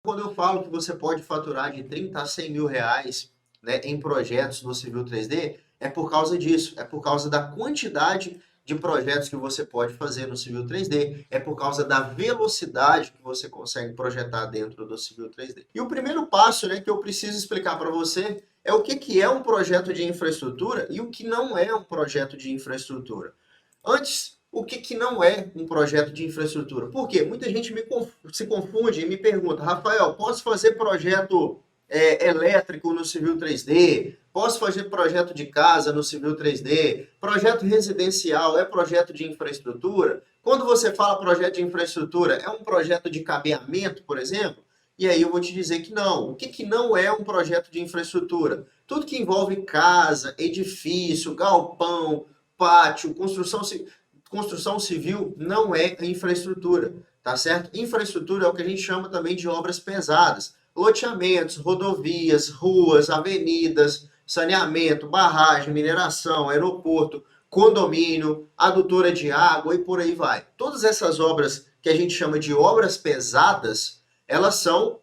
Quando eu falo que você pode faturar de 30 a 100 mil reais, né, em projetos no Civil 3D, é por causa disso, é por causa da quantidade de projetos que você pode fazer no Civil 3D, é por causa da velocidade que você consegue projetar dentro do Civil 3D. E o primeiro passo, né, que eu preciso explicar para você é o que, que é um projeto de infraestrutura e o que não é um projeto de infraestrutura. Antes, o que, que não é um projeto de infraestrutura? Por quê? Muita gente se confunde e me pergunta, Rafael, posso fazer projeto elétrico no Civil 3D? Posso fazer projeto de casa no Civil 3D? Projeto residencial é projeto de infraestrutura? Quando você fala projeto de infraestrutura, é um projeto de cabeamento, por exemplo? E aí eu vou te dizer que não. O que, que não é um projeto de infraestrutura? Tudo que envolve casa, edifício, galpão, pátio, construção civil não é infraestrutura, tá certo? Infraestrutura é o que a gente chama também de obras pesadas. Loteamentos, rodovias, ruas, avenidas, saneamento, barragem, mineração, aeroporto, condomínio, adutora de água e por aí vai. Todas essas obras que a gente chama de obras pesadas, elas são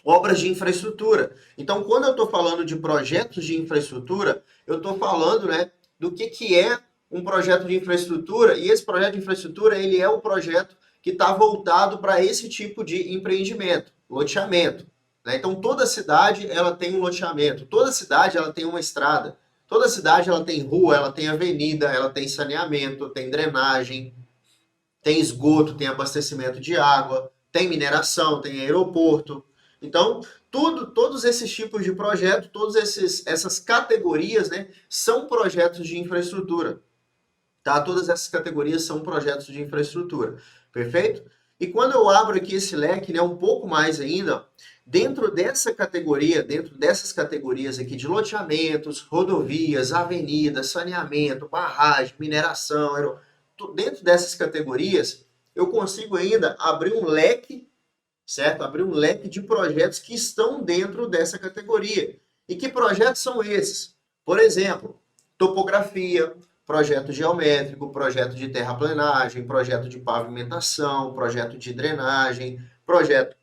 obras de infraestrutura. Então, quando eu estou falando de projetos de infraestrutura, eu estou falando, né, do que é um projeto de infraestrutura, e esse projeto de infraestrutura ele é o projeto que está voltado para esse tipo de empreendimento, loteamento. Né? Então, toda cidade ela tem um loteamento, toda cidade ela tem uma estrada, toda cidade ela tem rua, ela tem avenida, ela tem saneamento, tem drenagem, tem esgoto, tem abastecimento de água, tem mineração, tem aeroporto. Então, todos esses tipos de projeto, essas categorias, né, são projetos de infraestrutura. Tá? Todas essas categorias são projetos de infraestrutura. Perfeito? E quando eu abro aqui esse leque, né, um pouco mais ainda, dentro dessa categoria, dentro dessas categorias aqui de loteamentos, rodovias, avenidas, saneamento, barragem, mineração, dentro dessas categorias, eu consigo ainda abrir um leque, certo? Abrir um leque de projetos que estão dentro dessa categoria. E que projetos são esses? Por exemplo, topografia, projeto geométrico, projeto de terraplenagem, projeto de pavimentação, projeto de drenagem, projeto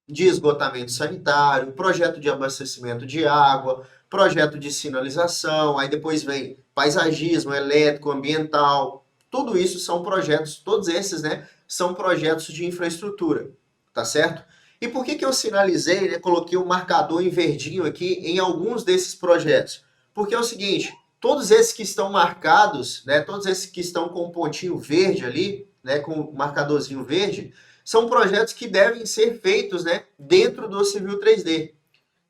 de esgotamento sanitário, projeto de abastecimento de água, projeto de sinalização, aí depois vem paisagismo, elétrico, ambiental. Tudo isso são projetos, todos esses, né, são projetos de infraestrutura, tá certo? E por que que eu sinalizei, né, coloquei um marcador em verdinho aqui em alguns desses projetos? Porque é o seguinte, todos esses que estão marcados, né, todos esses que estão com um pontinho verde ali, né, com um marcadorzinho verde, são projetos que devem ser feitos, né, dentro do Civil 3D.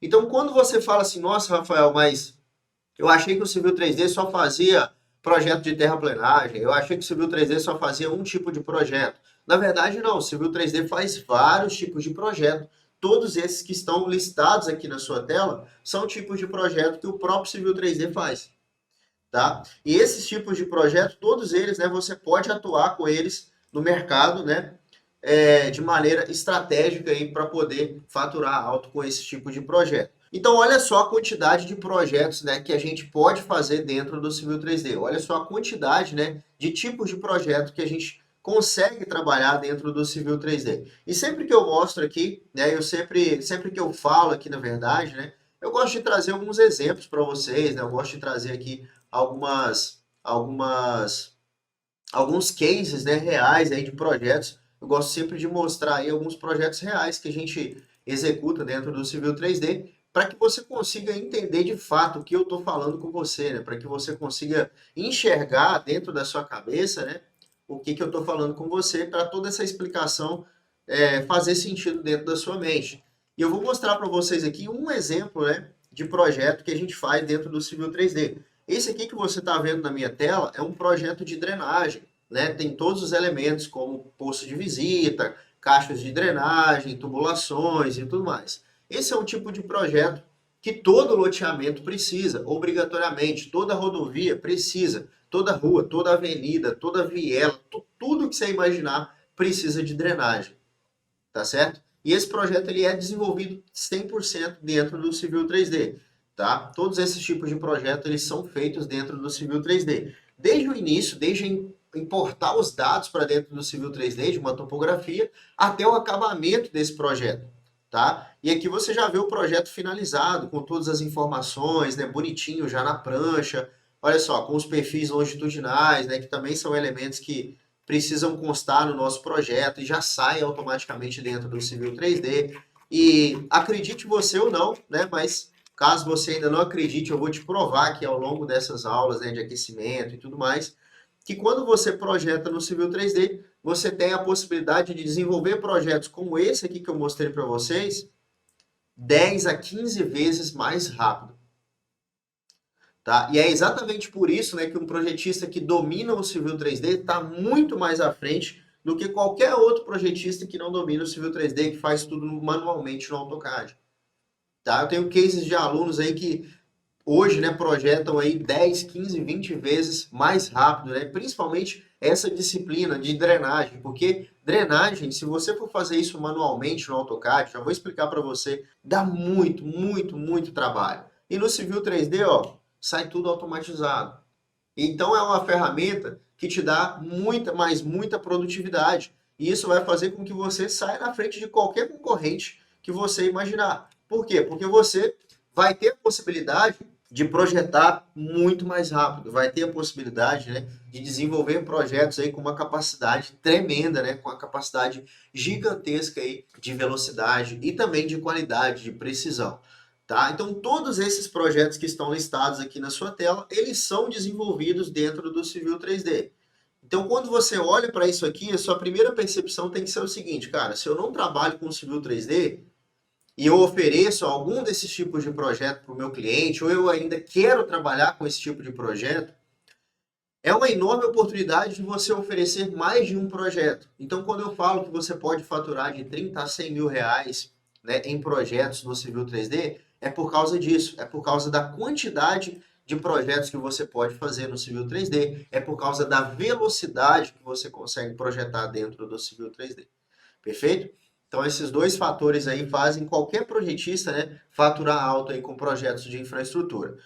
Então, quando você fala assim, nossa, Rafael, mas eu achei que o Civil 3D só fazia projeto de terraplenagem, eu achei que o Civil 3D só fazia um tipo de projeto. Na verdade, não, o Civil 3D faz vários tipos de projeto. Todos esses que estão listados aqui na sua tela são tipos de projeto que o próprio Civil 3D faz. Tá? E esses tipos de projeto, todos eles, né, você pode atuar com eles no mercado, né, de maneira estratégica para poder faturar alto com esse tipo de projeto. Então, olha só a quantidade de projetos, né, que a gente pode fazer dentro do Civil 3D. Olha só a quantidade, né, de tipos de projeto que a gente consegue trabalhar dentro do Civil 3D. E sempre que eu mostro aqui, né, sempre que eu falo aqui, na verdade, né, eu gosto de trazer alguns exemplos para vocês, né, eu gosto de trazer aqui alguns cases, né, reais aí de projetos. Eu gosto sempre de mostrar aí alguns projetos reais que a gente executa dentro do Civil 3D para que você consiga entender de fato o que eu estou falando com você, né? Para que você consiga enxergar dentro da sua cabeça, né? O que eu estou falando com você para toda essa explicação fazer sentido dentro da sua mente. E eu vou mostrar para vocês aqui um exemplo, né, de projeto que a gente faz dentro do Civil 3D. Esse aqui que você está vendo na minha tela é um projeto de drenagem, né? Tem todos os elementos como poço de visita, caixas de drenagem, tubulações e tudo mais. Esse é um tipo de projeto que todo loteamento precisa, obrigatoriamente, toda rodovia precisa, toda rua, toda avenida, toda viela, tudo que você imaginar precisa de drenagem, tá certo? E esse projeto ele é desenvolvido 100% dentro do Civil 3D, tá? Todos esses tipos de projetos eles são feitos dentro do Civil 3D. Desde o início, desde importar os dados para dentro do Civil 3D, de uma topografia, até o acabamento desse projeto, tá? E aqui você já vê o projeto finalizado, com todas as informações, né, bonitinho já na prancha, olha só, com os perfis longitudinais, né, que também são elementos que precisam constar no nosso projeto e já saem automaticamente dentro do Civil 3D. E acredite você ou não, né, mas caso você ainda não acredite, eu vou te provar aqui ao longo dessas aulas, né, de aquecimento e tudo mais, que quando você projeta no Civil 3D, você tem a possibilidade de desenvolver projetos como esse aqui que eu mostrei para vocês, 10 a 15 vezes mais rápido. Tá? E é exatamente por isso, né, que um projetista que domina o Civil 3D está muito mais à frente do que qualquer outro projetista que não domina o Civil 3D, que faz tudo manualmente no AutoCAD. Tá? Eu tenho cases de alunos aí que hoje, né, projetam aí 10, 15, 20 vezes mais rápido, né? Principalmente essa disciplina de drenagem, porque drenagem, se você for fazer isso manualmente no AutoCAD, já vou explicar para você, dá muito, muito, muito trabalho. E no Civil 3D, ó, sai tudo automatizado. Então é uma ferramenta que te dá muita, mas muita produtividade. E isso vai fazer com que você saia na frente de qualquer concorrente que você imaginar. Por quê? Porque você vai ter a possibilidade de projetar muito mais rápido, vai ter a possibilidade, né, de desenvolver projetos aí com uma capacidade tremenda, né, com uma capacidade gigantesca aí de velocidade e também de qualidade, de precisão. Tá? Então, todos esses projetos que estão listados aqui na sua tela, eles são desenvolvidos dentro do Civil 3D. Então, quando você olha para isso aqui, a sua primeira percepção tem que ser o seguinte, cara, se eu não trabalho com Civil 3D e eu ofereço algum desses tipos de projeto para o meu cliente, ou eu ainda quero trabalhar com esse tipo de projeto, é uma enorme oportunidade de você oferecer mais de um projeto. Então, quando eu falo que você pode faturar de 30 a 100 mil reais, né, em projetos no Civil 3D, é por causa disso, é por causa da quantidade de projetos que você pode fazer no Civil 3D, é por causa da velocidade que você consegue projetar dentro do Civil 3D. Perfeito? Então, esses dois fatores aí fazem qualquer projetista, né, faturar alto aí com projetos de infraestrutura.